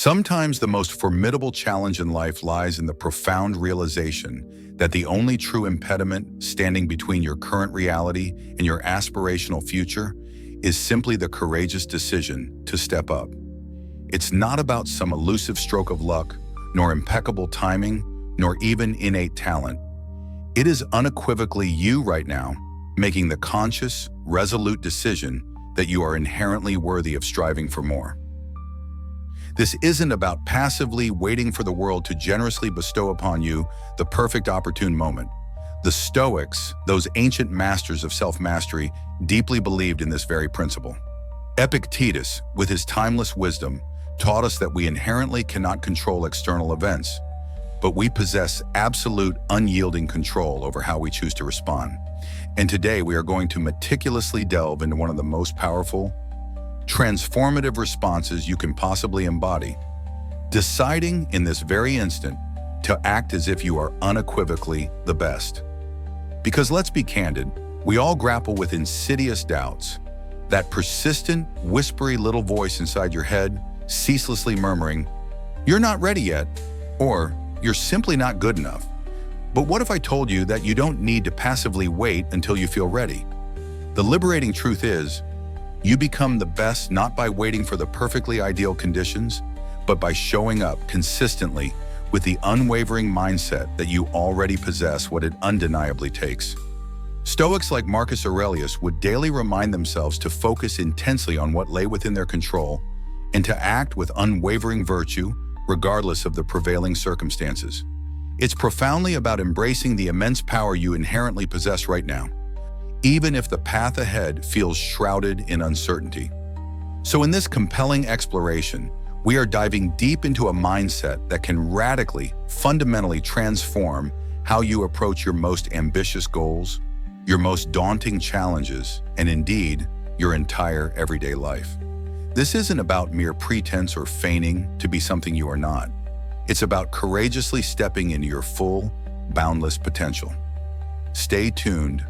Sometimes the most formidable challenge in life lies in the profound realization that the only true impediment standing between your current reality and your aspirational future is simply the courageous decision to step up. It's not about some elusive stroke of luck, nor impeccable timing, nor even innate talent. It is unequivocally you right now making the conscious, resolute decision that you are inherently worthy of striving for more. This isn't about passively waiting for the world to generously bestow upon you the perfect opportune moment. The Stoics, those ancient masters of self-mastery, deeply believed in this very principle. Epictetus, with his timeless wisdom, taught us that we inherently cannot control external events, but we possess absolute, unyielding control over how we choose to respond. And today we are going to meticulously delve into one of the most powerful, transformative responses you can possibly embody, deciding in this very instant to act as if you are unequivocally the best. Because let's be candid, we all grapple with insidious doubts, that persistent, whispery little voice inside your head, ceaselessly murmuring, "You're not ready yet," or "You're simply not good enough." But what if I told you that you don't need to passively wait until you feel ready? The liberating truth is, you become the best not by waiting for the perfectly ideal conditions, but by showing up consistently with the unwavering mindset that you already possess what it undeniably takes. Stoics like Marcus Aurelius would daily remind themselves to focus intensely on what lay within their control and to act with unwavering virtue regardless of the prevailing circumstances. It's profoundly about embracing the immense power you inherently possess right now, even if the path ahead feels shrouded in uncertainty. So in this compelling exploration, we are diving deep into a mindset that can radically, fundamentally transform how you approach your most ambitious goals, your most daunting challenges, and indeed, your entire everyday life. This isn't about mere pretense or feigning to be something you are not. It's about courageously stepping into your full, boundless potential. Stay tuned,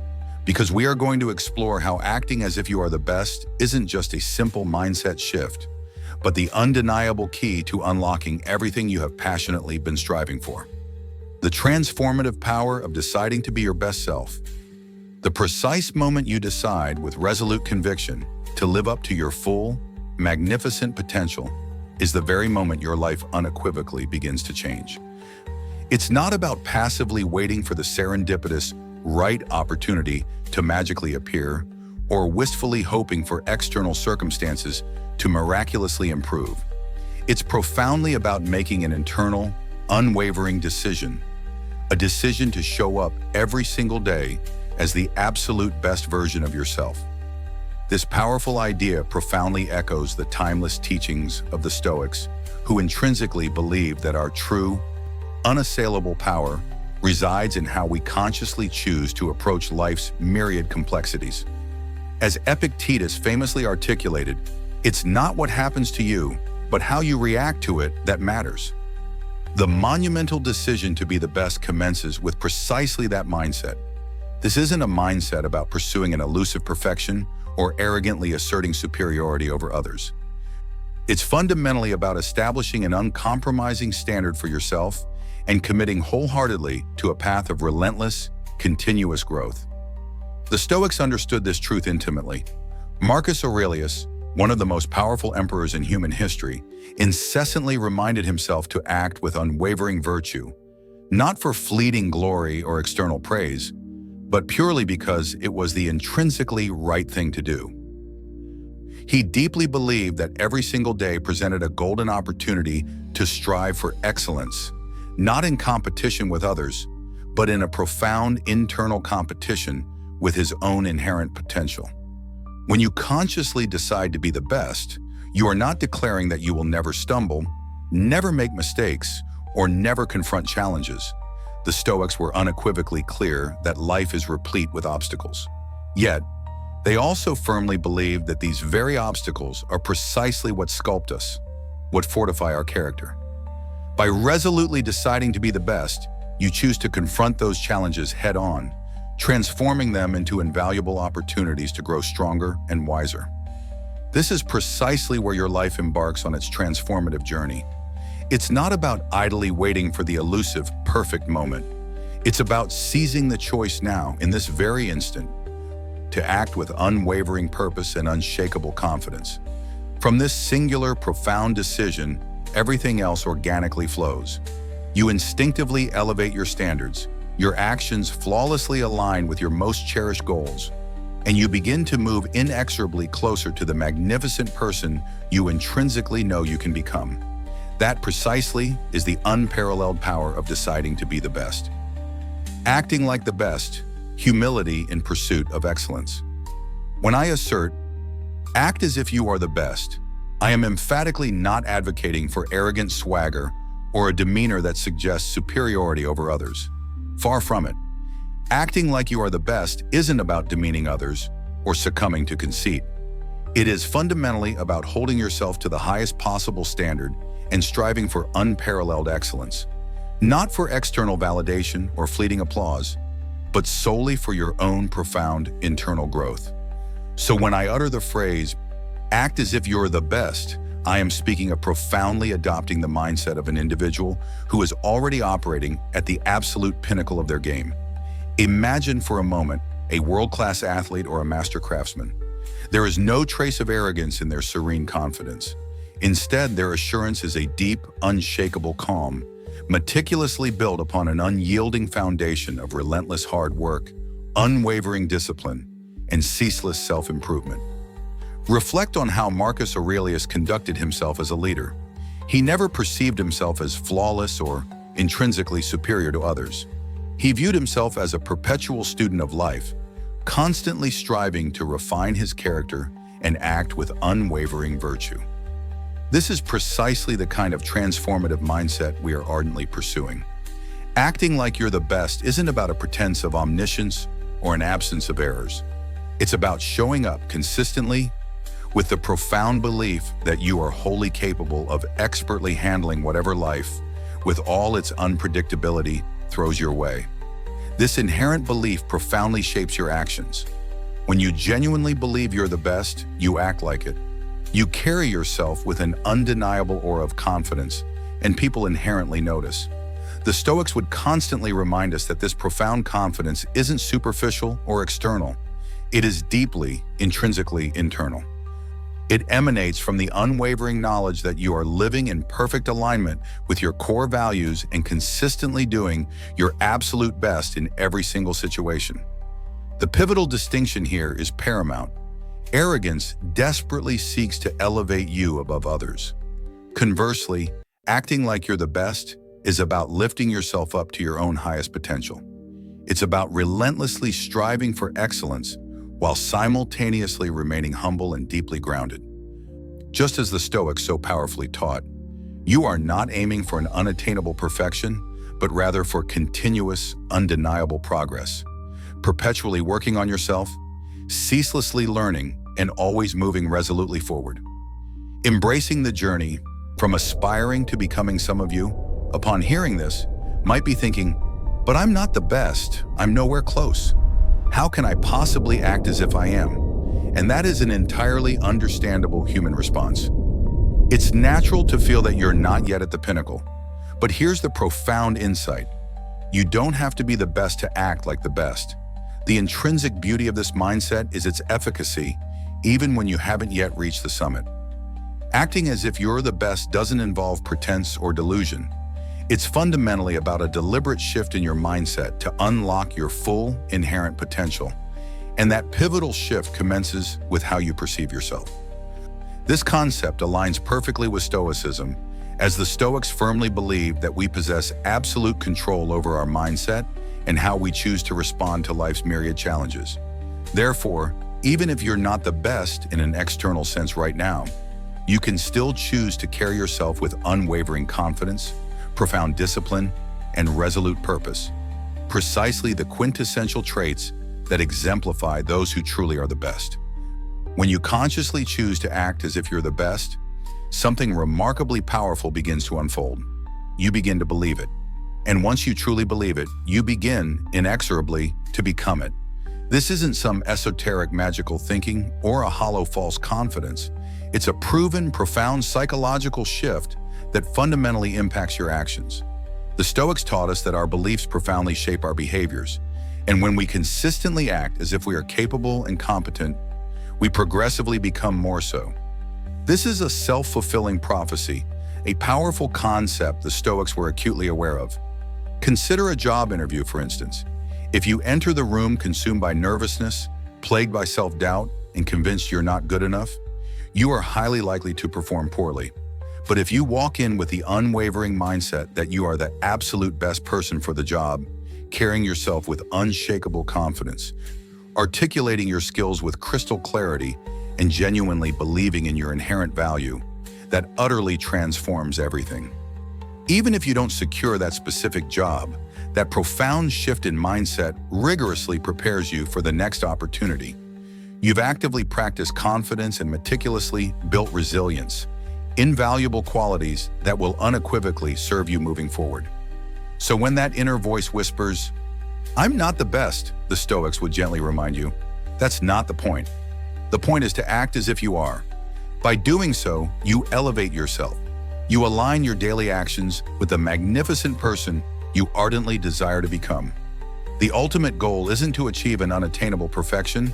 because we are going to explore how acting as if you are the best isn't just a simple mindset shift, but the undeniable key to unlocking everything you have passionately been striving for. The transformative power of deciding to be your best self. The precise moment you decide with resolute conviction to live up to your full, magnificent potential is the very moment your life unequivocally begins to change. It's not about passively waiting for the serendipitous, right opportunity to magically appear, or wistfully hoping for external circumstances to miraculously improve. It's profoundly about making an internal, unwavering decision, a decision to show up every single day as the absolute best version of yourself. This powerful idea profoundly echoes the timeless teachings of the Stoics, who intrinsically believed that our true, unassailable power resides in how we consciously choose to approach life's myriad complexities. As Epictetus famously articulated, it's not what happens to you, but how you react to it that matters. The monumental decision to be the best commences with precisely that mindset. This isn't a mindset about pursuing an elusive perfection or arrogantly asserting superiority over others. It's fundamentally about establishing an uncompromising standard for yourself and committing wholeheartedly to a path of relentless, continuous growth. The Stoics understood this truth intimately. Marcus Aurelius, one of the most powerful emperors in human history, incessantly reminded himself to act with unwavering virtue, not for fleeting glory or external praise, but purely because it was the intrinsically right thing to do. He deeply believed that every single day presented a golden opportunity to strive for excellence, not in competition with others, but in a profound internal competition with his own inherent potential. When you consciously decide to be the best, you are not declaring that you will never stumble, never make mistakes, or never confront challenges. The Stoics were unequivocally clear that life is replete with obstacles. Yet, they also firmly believed that these very obstacles are precisely what sculpt us, what fortify our character. By resolutely deciding to be the best, you choose to confront those challenges head-on, transforming them into invaluable opportunities to grow stronger and wiser. This is precisely where your life embarks on its transformative journey, It's not about idly waiting for the elusive, perfect moment. It's about seizing the choice now, in this very instant, to act with unwavering purpose and unshakable confidence. From this singular, profound decision, everything else organically flows. You instinctively elevate your standards, your actions flawlessly align with your most cherished goals, and you begin to move inexorably closer to the magnificent person you intrinsically know you can become. That precisely is the unparalleled power of deciding to be the best. Acting like the best, humility in pursuit of excellence. When I assert, act as if you are the best, I am emphatically not advocating for arrogant swagger or a demeanor that suggests superiority over others. Far from it. Acting like you are the best isn't about demeaning others or succumbing to conceit. It is fundamentally about holding yourself to the highest possible standard and striving for unparalleled excellence, not for external validation or fleeting applause, but solely for your own profound internal growth. So when I utter the phrase, act as if you're the best, I am speaking of profoundly adopting the mindset of an individual who is already operating at the absolute pinnacle of their game. Imagine for a moment a world-class athlete or a master craftsman. There is no trace of arrogance in their serene confidence. Instead, their assurance is a deep, unshakable calm, meticulously built upon an unyielding foundation of relentless hard work, unwavering discipline, and ceaseless self-improvement. Reflect on how Marcus Aurelius conducted himself as a leader. He never perceived himself as flawless or intrinsically superior to others. He viewed himself as a perpetual student of life, constantly striving to refine his character and act with unwavering virtue. This is precisely the kind of transformative mindset we are ardently pursuing. Acting like you're the best isn't about a pretense of omniscience or an absence of errors. It's about showing up consistently with the profound belief that you are wholly capable of expertly handling whatever life, with all its unpredictability, throws your way. This inherent belief profoundly shapes your actions. When you genuinely believe you're the best, you act like it. You carry yourself with an undeniable aura of confidence, and people inherently notice. The Stoics would constantly remind us that this profound confidence isn't superficial or external. It is deeply, intrinsically internal. It emanates from the unwavering knowledge that you are living in perfect alignment with your core values and consistently doing your absolute best in every single situation. The pivotal distinction here is paramount. Arrogance desperately seeks to elevate you above others. Conversely, acting like you're the best is about lifting yourself up to your own highest potential. It's about relentlessly striving for excellence while simultaneously remaining humble and deeply grounded. Just as the Stoics so powerfully taught, you are not aiming for an unattainable perfection, but rather for continuous, undeniable progress, perpetually working on yourself, ceaselessly learning, and always moving resolutely forward. Embracing the journey from aspiring to becoming some of you, upon hearing this, might be thinking, but I'm not the best, I'm nowhere close. How can I possibly act as if I am? And that is an entirely understandable human response. It's natural to feel that you're not yet at the pinnacle. But here's the profound insight. You don't have to be the best to act like the best. The intrinsic beauty of this mindset is its efficacy, even when you haven't yet reached the summit. Acting as if you're the best doesn't involve pretense or delusion. It's fundamentally about a deliberate shift in your mindset to unlock your full, inherent potential. And that pivotal shift commences with how you perceive yourself. This concept aligns perfectly with Stoicism, as the Stoics firmly believe that we possess absolute control over our mindset and how we choose to respond to life's myriad challenges. Therefore, even if you're not the best in an external sense right now, you can still choose to carry yourself with unwavering confidence, profound discipline, and resolute purpose, precisely the quintessential traits that exemplify those who truly are the best. When you consciously choose to act as if you're the best, something remarkably powerful begins to unfold. You begin to believe it. And once you truly believe it, you begin, inexorably, to become it. This isn't some esoteric magical thinking or a hollow false confidence. It's a proven, profound psychological shift that fundamentally impacts your actions. The Stoics taught us that our beliefs profoundly shape our behaviors, and when we consistently act as if we are capable and competent, we progressively become more so. This is a self-fulfilling prophecy, a powerful concept the Stoics were acutely aware of. Consider a job interview, for instance. If you enter the room consumed by nervousness, plagued by self-doubt, and convinced you're not good enough, you are highly likely to perform poorly. But if you walk in with the unwavering mindset that you are the absolute best person for the job, carrying yourself with unshakable confidence, articulating your skills with crystal clarity, and genuinely believing in your inherent value, that utterly transforms everything. Even if you don't secure that specific job, that profound shift in mindset rigorously prepares you for the next opportunity. You've actively practiced confidence and meticulously built resilience, invaluable qualities that will unequivocally serve you moving forward. So when that inner voice whispers, "I'm not the best," the Stoics would gently remind you, that's not the point. The point is to act as if you are. By doing so, you elevate yourself. You align your daily actions with the magnificent person you ardently desire to become. The ultimate goal isn't to achieve an unattainable perfection,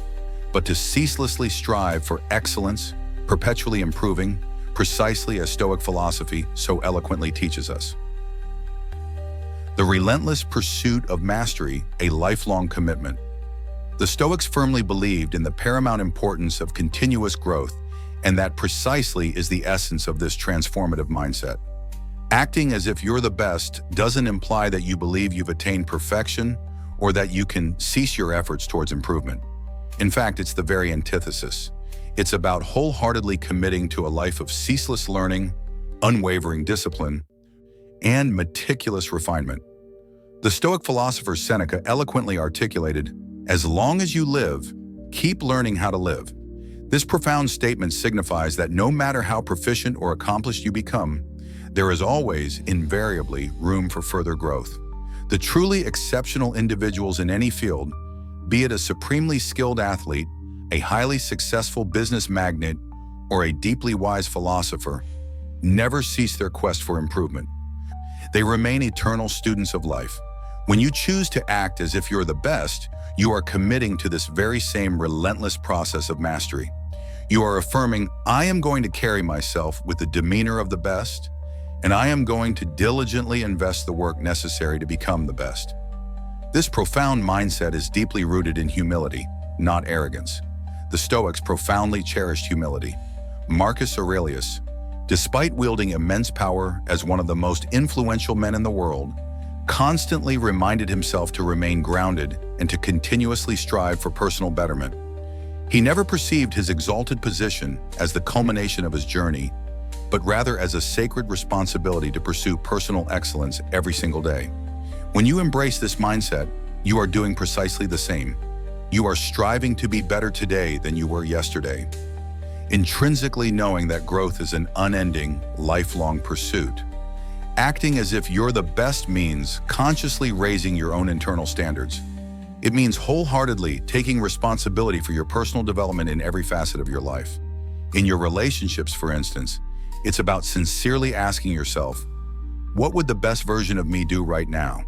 but to ceaselessly strive for excellence, perpetually improving, precisely as Stoic philosophy so eloquently teaches us. The relentless pursuit of mastery, a lifelong commitment. The Stoics firmly believed in the paramount importance of continuous growth, and that precisely is the essence of this transformative mindset. Acting as if you're the best doesn't imply that you believe you've attained perfection or that you can cease your efforts towards improvement. In fact, it's the very antithesis. It's about wholeheartedly committing to a life of ceaseless learning, unwavering discipline, and meticulous refinement. The Stoic philosopher Seneca eloquently articulated, "As long as you live, keep learning how to live." This profound statement signifies that no matter how proficient or accomplished you become, there is always, invariably, room for further growth. The truly exceptional individuals in any field, be it a supremely skilled athlete, a highly successful business magnate, or a deeply wise philosopher, never cease their quest for improvement. They remain eternal students of life. When you choose to act as if you're the best, you are committing to this very same relentless process of mastery. You are affirming, "I am going to carry myself with the demeanor of the best, and I am going to diligently invest the work necessary to become the best." This profound mindset is deeply rooted in humility, not arrogance. The Stoics profoundly cherished humility. Marcus Aurelius, despite wielding immense power as one of the most influential men in the world, constantly reminded himself to remain grounded and to continuously strive for personal betterment. He never perceived his exalted position as the culmination of his journey, but rather as a sacred responsibility to pursue personal excellence every single day. When you embrace this mindset, you are doing precisely the same. You are striving to be better today than you were yesterday, intrinsically knowing that growth is an unending, lifelong pursuit. Acting as if you're the best means consciously raising your own internal standards. It means wholeheartedly taking responsibility for your personal development in every facet of your life. In your relationships, for instance, it's about sincerely asking yourself, what would the best version of me do right now?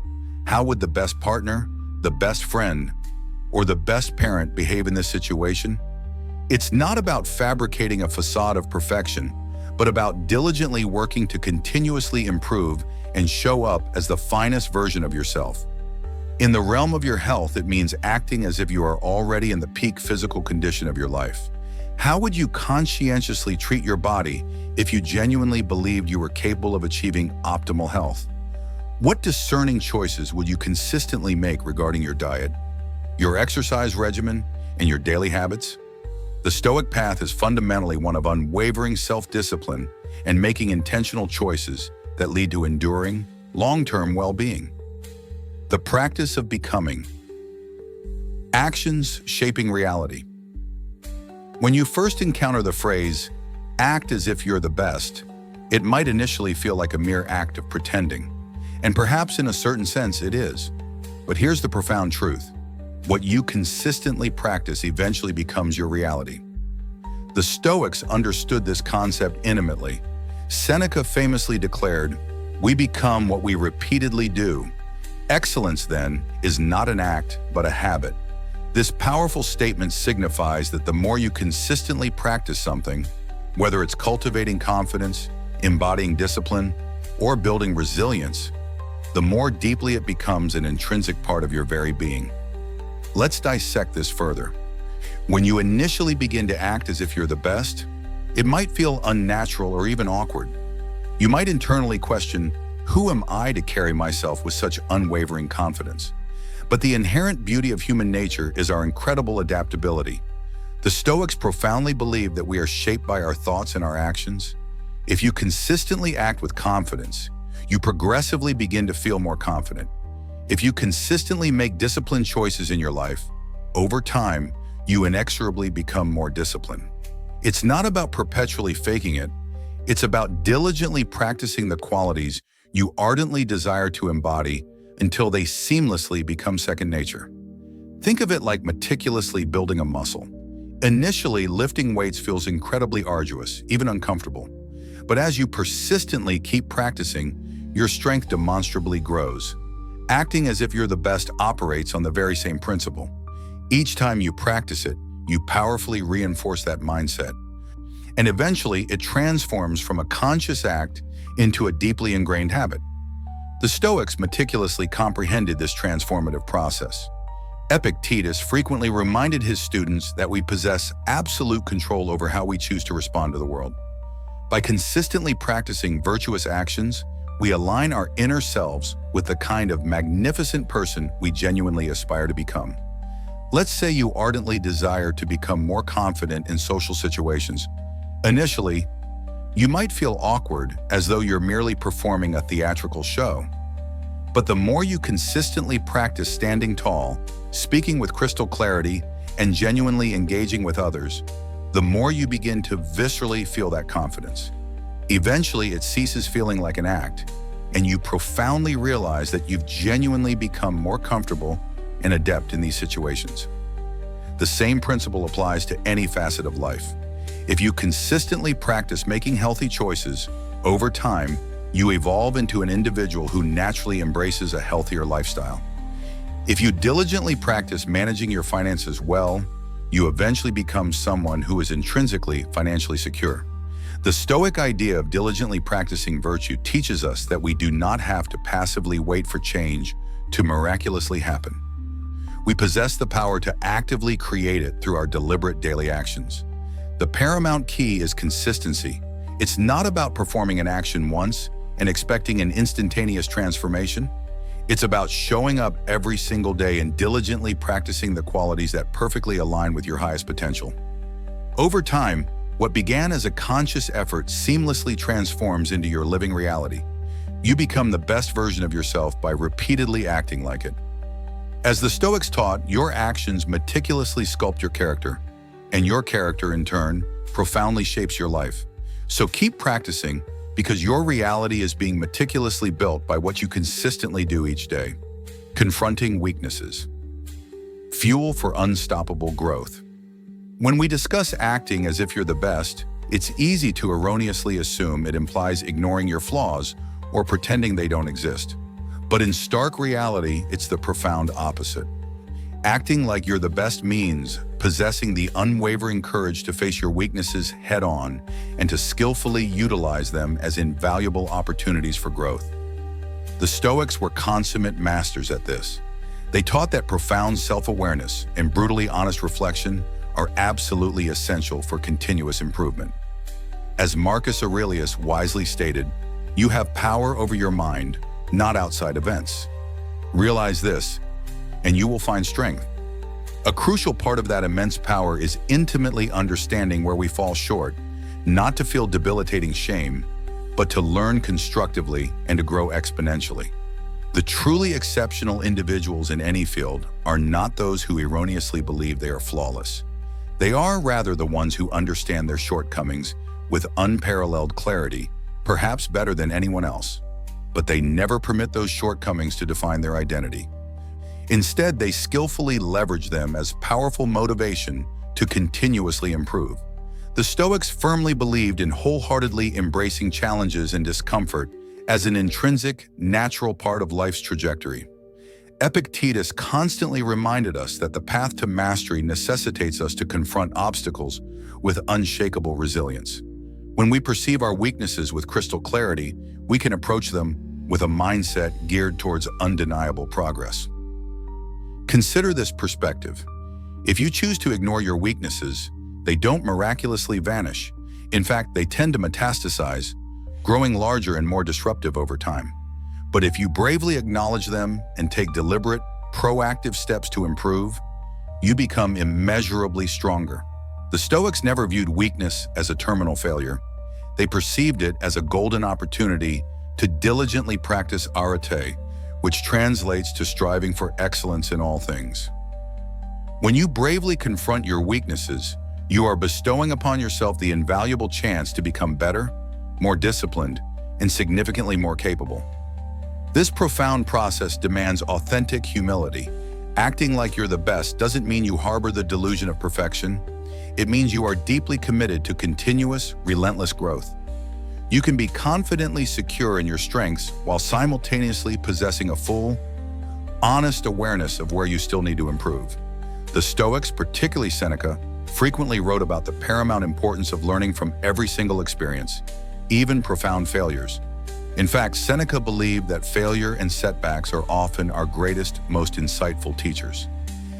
How would the best partner, the best friend, or the best parent behave in this situation? It's not about fabricating a facade of perfection, but about diligently working to continuously improve and show up as the finest version of yourself. In the realm of your health, it means acting as if you are already in the peak physical condition of your life. How would you conscientiously treat your body if you genuinely believed you were capable of achieving optimal health? What discerning choices would you consistently make regarding your diet, your exercise regimen, and your daily habits? The Stoic path is fundamentally one of unwavering self-discipline and making intentional choices that lead to enduring, long-term well-being. The practice of becoming. Actions shaping reality. When you first encounter the phrase, "act as if you're the best," it might initially feel like a mere act of pretending, and perhaps in a certain sense it is. But here's the profound truth. What you consistently practice eventually becomes your reality. The Stoics understood this concept intimately. Seneca famously declared, "We become what we repeatedly do." Excellence, then, is not an act, but a habit. This powerful statement signifies that the more you consistently practice something, whether it's cultivating confidence, embodying discipline, or building resilience, the more deeply it becomes an intrinsic part of your very being. Let's dissect this further. When you initially begin to act as if you're the best, it might feel unnatural or even awkward. You might internally question, who am I to carry myself with such unwavering confidence? But the inherent beauty of human nature is our incredible adaptability. The Stoics profoundly believe that we are shaped by our thoughts and our actions. If you consistently act with confidence, you progressively begin to feel more confident. If you consistently make disciplined choices in your life, over time, you inexorably become more disciplined. It's not about perpetually faking it. It's about diligently practicing the qualities you ardently desire to embody until they seamlessly become second nature. Think of it like meticulously building a muscle. Initially, lifting weights feels incredibly arduous, even uncomfortable. But as you persistently keep practicing, your strength demonstrably grows. Acting as if you're the best operates on the very same principle. Each time you practice it, you powerfully reinforce that mindset. And eventually, it transforms from a conscious act into a deeply ingrained habit. The Stoics meticulously comprehended this transformative process. Epictetus frequently reminded his students that we possess absolute control over how we choose to respond to the world. By consistently practicing virtuous actions, we align our inner selves with the kind of magnificent person we genuinely aspire to become. Let's say you ardently desire to become more confident in social situations. Initially, you might feel awkward, as though you're merely performing a theatrical show. But the more you consistently practice standing tall, speaking with crystal clarity, and genuinely engaging with others, the more you begin to viscerally feel that confidence. Eventually, it ceases feeling like an act, and you profoundly realize that you've genuinely become more comfortable and adept in these situations. The same principle applies to any facet of life. If you consistently practice making healthy choices, over time, you evolve into an individual who naturally embraces a healthier lifestyle. If you diligently practice managing your finances well, you eventually become someone who is intrinsically financially secure. The Stoic idea of diligently practicing virtue teaches us that we do not have to passively wait for change to miraculously happen. We possess the power to actively create it through our deliberate daily actions. The paramount key is consistency. It's not about performing an action once and expecting an instantaneous transformation. It's about showing up every single day and diligently practicing the qualities that perfectly align with your highest potential. Over time, what began as a conscious effort seamlessly transforms into your living reality. You become the best version of yourself by repeatedly acting like it. As the Stoics taught, your actions meticulously sculpt your character, and your character, in turn, profoundly shapes your life. So keep practicing, because your reality is being meticulously built by what you consistently do each day. Confronting weaknesses. Fuel for unstoppable growth. When we discuss acting as if you're the best, it's easy to erroneously assume it implies ignoring your flaws or pretending they don't exist. But in stark reality, it's the profound opposite. Acting like you're the best means possessing the unwavering courage to face your weaknesses head-on and to skillfully utilize them as invaluable opportunities for growth. The Stoics were consummate masters at this. They taught that profound self-awareness and brutally honest reflection are absolutely essential for continuous improvement. As Marcus Aurelius wisely stated, you have power over your mind, not outside events. Realize this, and you will find strength. A crucial part of that immense power is intimately understanding where we fall short, not to feel debilitating shame, but to learn constructively and to grow exponentially. The truly exceptional individuals in any field are not those who erroneously believe they are flawless. They are rather the ones who understand their shortcomings with unparalleled clarity, perhaps better than anyone else. But they never permit those shortcomings to define their identity. Instead, they skillfully leverage them as powerful motivation to continuously improve. The Stoics firmly believed in wholeheartedly embracing challenges and discomfort as an intrinsic, natural part of life's trajectory. Epictetus constantly reminded us that the path to mastery necessitates us to confront obstacles with unshakable resilience. When we perceive our weaknesses with crystal clarity, we can approach them with a mindset geared towards undeniable progress. Consider this perspective. If you choose to ignore your weaknesses, they don't miraculously vanish. In fact, they tend to metastasize, growing larger and more disruptive over time. But if you bravely acknowledge them and take deliberate, proactive steps to improve, you become immeasurably stronger. The Stoics never viewed weakness as a terminal failure. They perceived it as a golden opportunity to diligently practice arete, which translates to striving for excellence in all things. When you bravely confront your weaknesses, you are bestowing upon yourself the invaluable chance to become better, more disciplined, and significantly more capable. This profound process demands authentic humility. Acting like you're the best doesn't mean you harbor the delusion of perfection. It means you are deeply committed to continuous, relentless growth. You can be confidently secure in your strengths while simultaneously possessing a full, honest awareness of where you still need to improve. The Stoics, particularly Seneca, frequently wrote about the paramount importance of learning from every single experience, even profound failures. In fact, Seneca believed that failure and setbacks are often our greatest, most insightful teachers.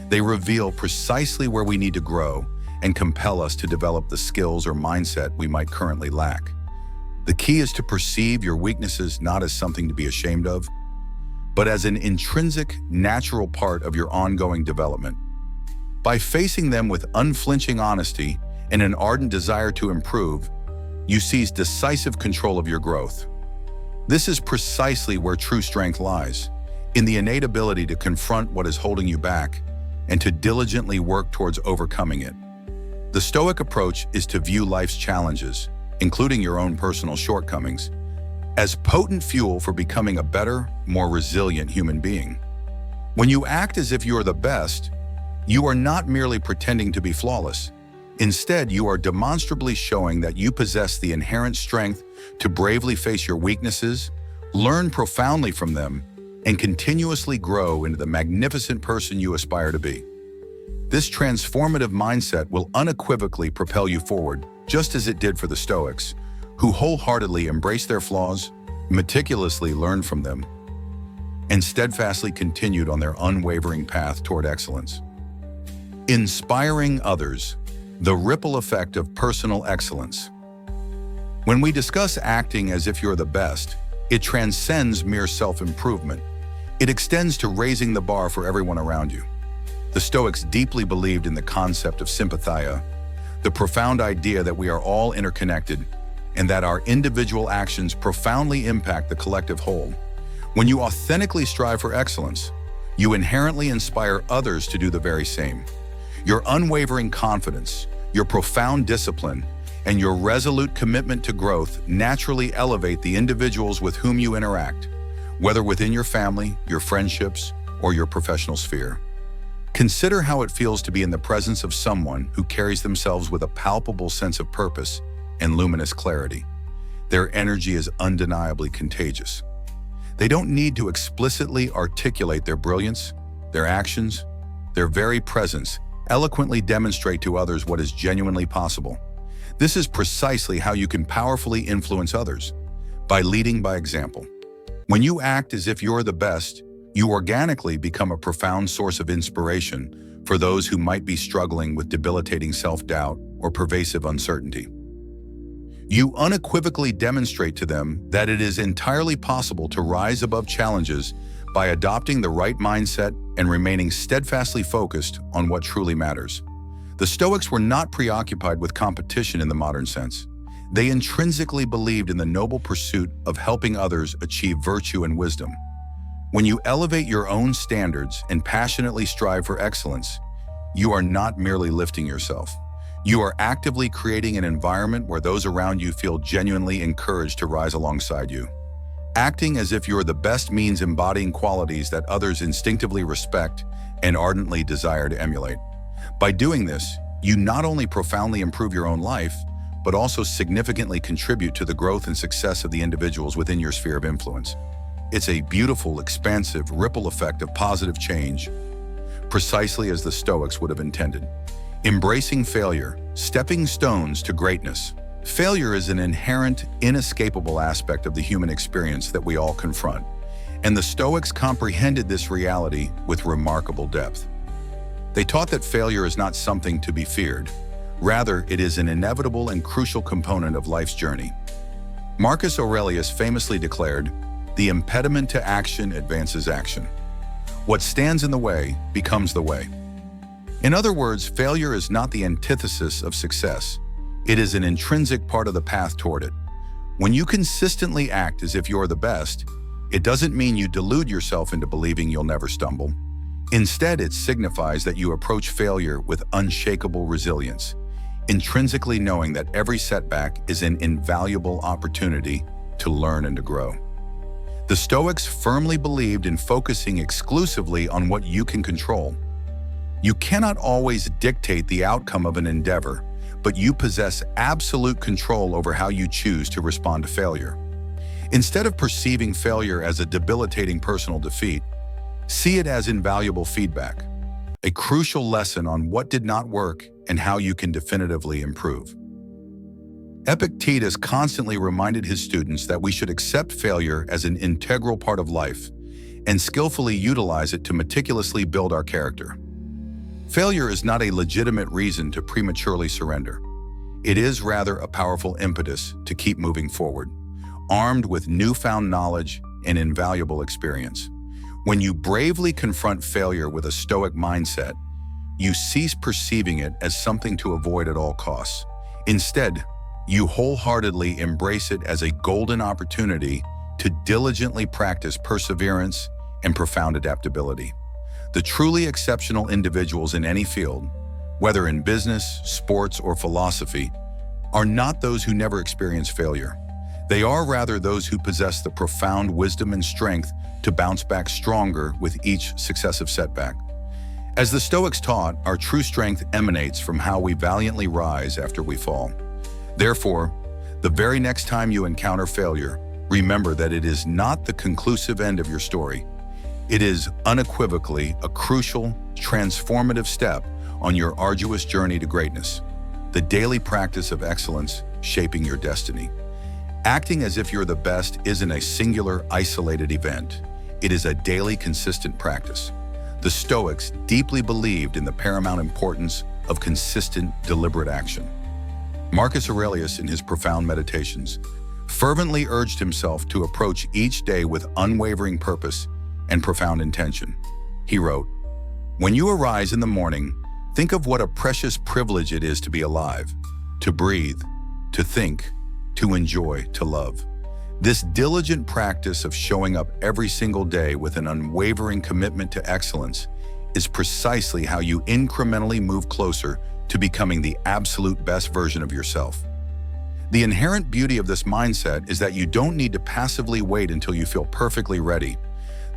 They reveal precisely where we need to grow and compel us to develop the skills or mindset we might currently lack. The key is to perceive your weaknesses not as something to be ashamed of, but as an intrinsic, natural part of your ongoing development. By facing them with unflinching honesty and an ardent desire to improve, you seize decisive control of your growth. This is precisely where true strength lies, in the innate ability to confront what is holding you back and to diligently work towards overcoming it. The Stoic approach is to view life's challenges, including your own personal shortcomings, as potent fuel for becoming a better, more resilient human being. When you act as if you are the best, you are not merely pretending to be flawless. Instead, you are demonstrably showing that you possess the inherent strength to bravely face your weaknesses, learn profoundly from them, and continuously grow into the magnificent person you aspire to be. This transformative mindset will unequivocally propel you forward, just as it did for the Stoics, who wholeheartedly embraced their flaws, meticulously learned from them, and steadfastly continued on their unwavering path toward excellence. Inspiring others, the ripple effect of personal excellence. When we discuss acting as if you're the best, it transcends mere self-improvement. It extends to raising the bar for everyone around you. The Stoics deeply believed in the concept of sympathia, the profound idea that we are all interconnected and that our individual actions profoundly impact the collective whole. When you authentically strive for excellence, you inherently inspire others to do the very same. Your unwavering confidence, your profound discipline, and your resolute commitment to growth naturally elevate the individuals with whom you interact, whether within your family, your friendships, or your professional sphere. Consider how it feels to be in the presence of someone who carries themselves with a palpable sense of purpose and luminous clarity. Their energy is undeniably contagious. They don't need to explicitly articulate their brilliance. Their actions, their very presence, eloquently demonstrate to others what is genuinely possible. This is precisely how you can powerfully influence others, by leading by example. When you act as if you're the best, you organically become a profound source of inspiration for those who might be struggling with debilitating self-doubt or pervasive uncertainty. You unequivocally demonstrate to them that it is entirely possible to rise above challenges by adopting the right mindset and remaining steadfastly focused on what truly matters. The Stoics were not preoccupied with competition in the modern sense. They intrinsically believed in the noble pursuit of helping others achieve virtue and wisdom. When you elevate your own standards and passionately strive for excellence, you are not merely lifting yourself. You are actively creating an environment where those around you feel genuinely encouraged to rise alongside you. Acting as if you're the best means embodying qualities that others instinctively respect and ardently desire to emulate. By doing this, you not only profoundly improve your own life, but also significantly contribute to the growth and success of the individuals within your sphere of influence. It's a beautiful, expansive ripple effect of positive change, precisely as the Stoics would have intended. Embracing failure, stepping stones to greatness. Failure is an inherent, inescapable aspect of the human experience that we all confront, and the Stoics comprehended this reality with remarkable depth. They taught that failure is not something to be feared. Rather, it is an inevitable and crucial component of life's journey. Marcus Aurelius famously declared, "The impediment to action advances action. What stands in the way becomes the way." In other words, failure is not the antithesis of success. It is an intrinsic part of the path toward it. When you consistently act as if you're the best, it doesn't mean you delude yourself into believing you'll never stumble. Instead, it signifies that you approach failure with unshakable resilience, intrinsically knowing that every setback is an invaluable opportunity to learn and to grow. The Stoics firmly believed in focusing exclusively on what you can control. You cannot always dictate the outcome of an endeavor, but you possess absolute control over how you choose to respond to failure. Instead of perceiving failure as a debilitating personal defeat, see it as invaluable feedback, a crucial lesson on what did not work and how you can definitively improve. Epictetus constantly reminded his students that we should accept failure as an integral part of life and skillfully utilize it to meticulously build our character. Failure is not a legitimate reason to prematurely surrender. It is rather a powerful impetus to keep moving forward, armed with newfound knowledge and invaluable experience. When you bravely confront failure with a Stoic mindset, you cease perceiving it as something to avoid at all costs. Instead, you wholeheartedly embrace it as a golden opportunity to diligently practice perseverance and profound adaptability. The truly exceptional individuals in any field, whether in business, sports, or philosophy, are not those who never experience failure. They are rather those who possess the profound wisdom and strength to bounce back stronger with each successive setback. As the Stoics taught, our true strength emanates from how we valiantly rise after we fall. Therefore, the very next time you encounter failure, remember that it is not the conclusive end of your story. It is unequivocally a crucial, transformative step on your arduous journey to greatness, the daily practice of excellence shaping your destiny. Acting as if you're the best isn't a singular, isolated event. It is a daily, consistent practice. The Stoics deeply believed in the paramount importance of consistent, deliberate action. Marcus Aurelius, in his profound meditations, fervently urged himself to approach each day with unwavering purpose and profound intention. He wrote, "When you arise in the morning, think of what a precious privilege it is to be alive, to breathe, to think, to enjoy, to love. This diligent practice of showing up every single day with an unwavering commitment to excellence is precisely how you incrementally move closer to becoming the absolute best version of yourself." The inherent beauty of this mindset is that you don't need to passively wait until you feel perfectly ready.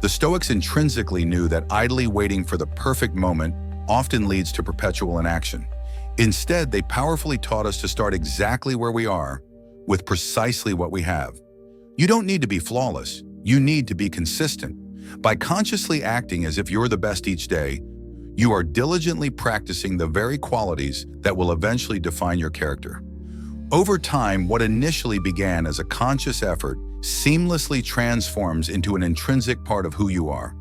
The Stoics intrinsically knew that idly waiting for the perfect moment often leads to perpetual inaction. Instead, they powerfully taught us to start exactly where we are, with precisely what we have. You don't need to be flawless. You need to be consistent. By consciously acting as if you're the best each day, you are diligently practicing the very qualities that will eventually define your character. Over time, what initially began as a conscious effort seamlessly transforms into an intrinsic part of who you are.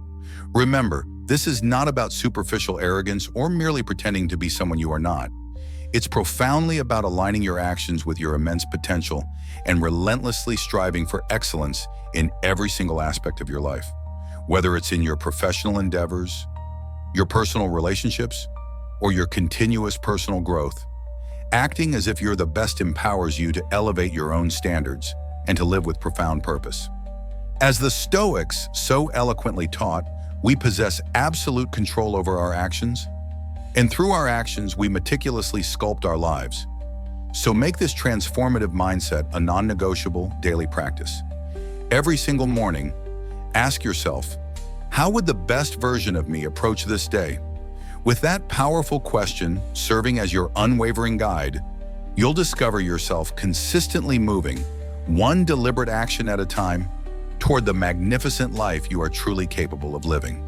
Remember, this is not about superficial arrogance or merely pretending to be someone you are not. It's profoundly about aligning your actions with your immense potential and relentlessly striving for excellence in every single aspect of your life. Whether it's in your professional endeavors, your personal relationships, or your continuous personal growth, acting as if you're the best empowers you to elevate your own standards and to live with profound purpose. As the Stoics so eloquently taught, we possess absolute control over our actions, and through our actions, we meticulously sculpt our lives. So make this transformative mindset a non-negotiable daily practice. Every single morning, ask yourself, how would the best version of me approach this day? With that powerful question serving as your unwavering guide, you'll discover yourself consistently moving, one deliberate action at a time, toward the magnificent life you are truly capable of living.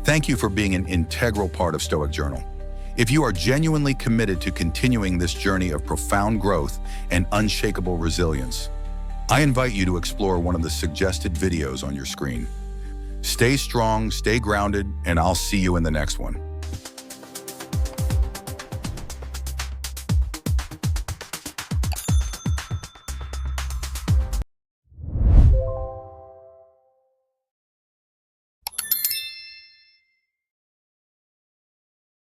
Thank you for being an integral part of Stoic Journal. If you are genuinely committed to continuing this journey of profound growth and unshakable resilience, I invite you to explore one of the suggested videos on your screen. Stay strong, stay grounded, and I'll see you in the next one.